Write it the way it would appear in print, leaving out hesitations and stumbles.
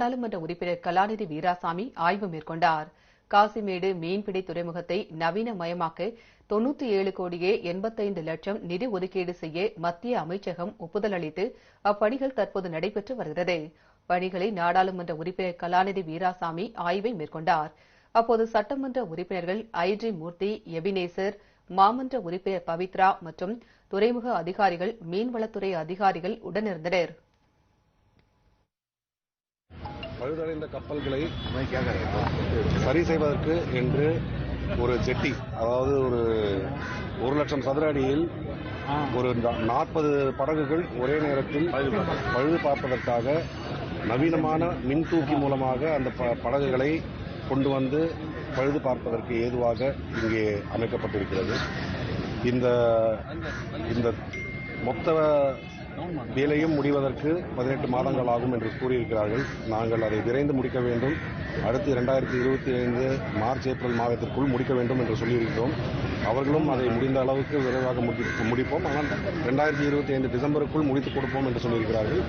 நாடாளுமன்ற உறுப்பினர் கலாநிதி வீராசாமி ஆய்வு மேற்கொண்டார். காசிமேடு மீன்பிடி துறைமுகத்தை நவீனமயமாக்க 97 கோடியே 85 லட்சம் நிதி ஒதுக்கீடு செய்ய மத்திய அமைச்சகம் ஒப்புதல் அளித்து அப்பணிகள் தற்போது நடைபெற்று வருகிறது. பணிகளை நாடாளுமன்ற உறுப்பினர் கலாநிதி வீராசாமி ஆய்வை மேற்கொண்டார். அப்போது சட்டமன்ற உறுப்பினர்கள் ஐஜி மூர்த்தி, எபினேசர், மாமன்ற உறுப்பினர் பவித்ரா மற்றும் துறைமுக அதிகாரிகள், மீன்வளத்துறை அதிகாரிகள் உடனிருந்தனர். பழுதடைந்த கப்பல்களை சரி செய்வதற்கு என்று ஒரு ஜெட்டி, அதாவது ஒரு 1 லட்சம் சதுர அடியில் ஒரு 40 படகுகள் ஒரே நேரத்தில் பழுது பார்ப்பதற்காக நவீனமான மின்தூக்கி மூலமாக அந்த படகுகளை கொண்டு வந்து பழுது பார்ப்பதற்கு ஏதுவாக இங்கே அமைக்கப்பட்டிருக்கிறது. இந்த மொத்த வேலையும் முடிவதற்கு 18 மாதங்கள் ஆகும் என்று கூறியிருக்கிறார்கள். நாங்கள் அதை விரைந்து முடிக்க வேண்டும். அடுத்து 2025 மார்ச் ஏப்ரல் மாதத்திற்குள் முடிக்க வேண்டும் என்று சொல்லியிருக்கிறோம். அவர்களும் அதை முடிந்த அளவுக்கு விரைவாக முடிப்போம். ஆனால் 2025 டிசம்பருக்குள் முடித்துக் கொடுப்போம் என்று சொல்லியிருக்கிறார்கள்.